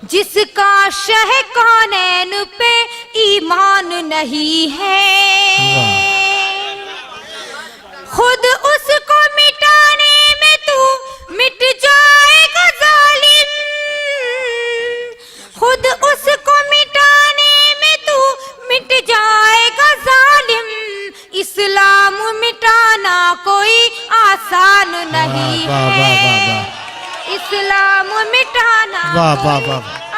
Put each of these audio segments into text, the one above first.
जिसका शह कौनैन पे ईमान नहीं है, खुद उसको मिटाने में तू मिट जाएगा जालिम, खुद उसको मिटाने में तू मिट जाएगा जालिम। इस्लाम मिटाना कोई आसान नहीं है, इस्लाम मिटाना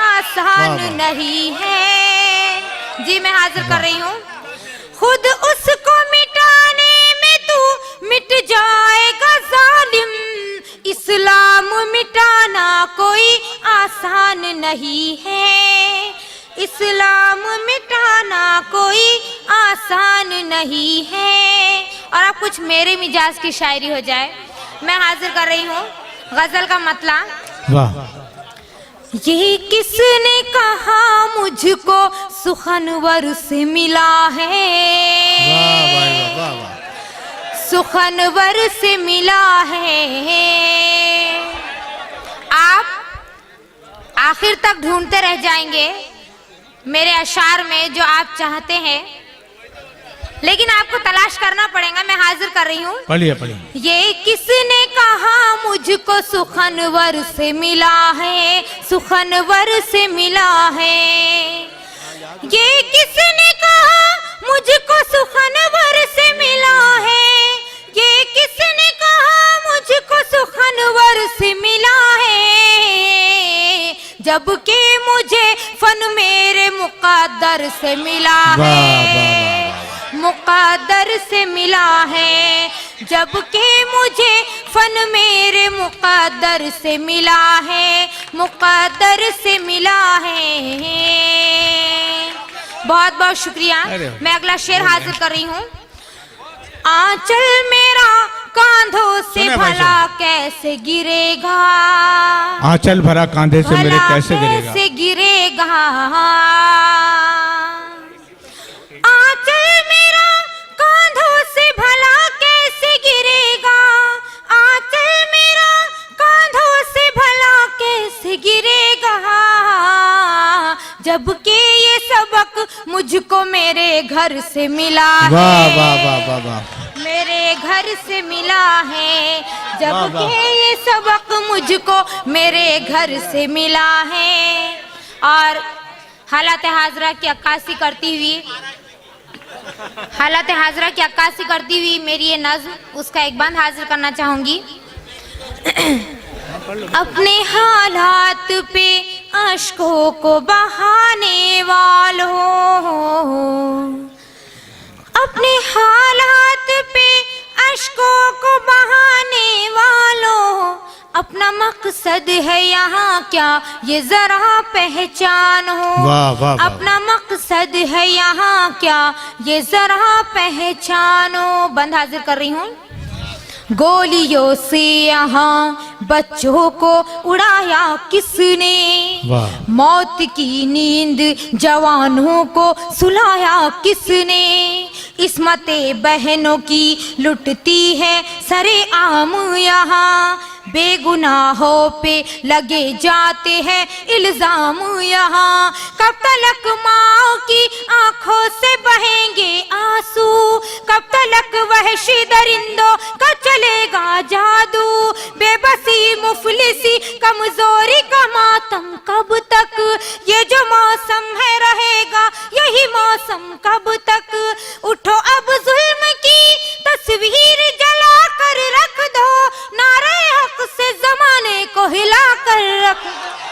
आसान नहीं है। जी मैं हाजिर कर रही हूँ। खुद उसको मिटाने में तू मिट जाएगा जालिम, इस्लाम मिटाना कोई आसान नहीं है, इस्लाम मिटाना कोई आसान नहीं है। और अब कुछ मेरे मिजाज की शायरी हो जाए। मैं हाजिर कर रही हूँ गजल का मतलब। वाह। ये किसने कहा मुझको सुखनवर से मिला है, वाह वाह वाह। सुखनवर से मिला है। आप आखिर तक ढूंढते रह जाएंगे मेरे अशार में जो आप चाहते हैं, लेकिन आपको तलाश करना पड़ेगा। मैं हाजिर कर रही हूँ। पढ़िए पढ़िए। ये किसने कहा मुझको सुखनवर से मिला है, सुखनवर से मिला है। ये किसने कहा मुझको सुखनवर से मिला है, ये किसने कहा मुझको सुखनवर से मिला है, जबकि मुझे फन मेरे मुक़द्दर से मिला है, मुक़द्दर से मिला है। जबकि मुझे फन मेरे मुक़द्दर से मिला है, मुक़द्दर से मिला है। बहुत बहुत शुक्रिया। मैं अगला शेर हाजिर कर रही हूँ। आंचल मेरा कांधों से भला कैसे गिरेगा, आंचल भरा कांधे से मेरे कैसे गिरेगा, कैसे गिरेगा। आंचल मेरा कांधों से भला कैसे गिरेगा, आंचल मेरा कांधों से भला कैसे गिरेगा, जबकि ये सबक मुझको मेरे घर से मिला है। वाह वाह वाह वाह वाह। मेरे घर से मिला है, जबकि ये सबक मुझको मेरे घर से मिला है। और हालात हाजरा की अक्कासी करती हुई, हालात हाजरा की अक्कासी करती हुई मेरी ये नज्म, उसका एक बंद हाजिर करना चाहूंगी। अपने हालात पे अश्कों को बहाने वालों, अपने हालात पे अश्कों को बहाने वालों, अपना मकसद है यहाँ क्या ये जरा पहचानो। वाह वाह वाह। अपना मकसद है यहाँ क्या ये जरा पहचानो। बंद हाजिर कर रही हूँ। गोलियों से यहाँ बच्चों को उड़ाया किसने, मौत की नींद जवानों को सुलाया किसने, इस्मते बहनों की लुटती है सरे आम यहाँ, बेगुनाहों पे लगे जाते हैं इल्जाम यहाँ। कब तलक माँ की आंखों से बहेंगे आंसू, कब तलक वहशी दरिंदों का चलेगा जादू, बेबसी मुफलिसी कमजोरी का मातम कब तक, ये जो मौसम है रहेगा यही मौसम कब तक। उठो अब जुल्म की तस्वीर जला कर रख दो, नारे हक से जमाने को हिला कर रख दो।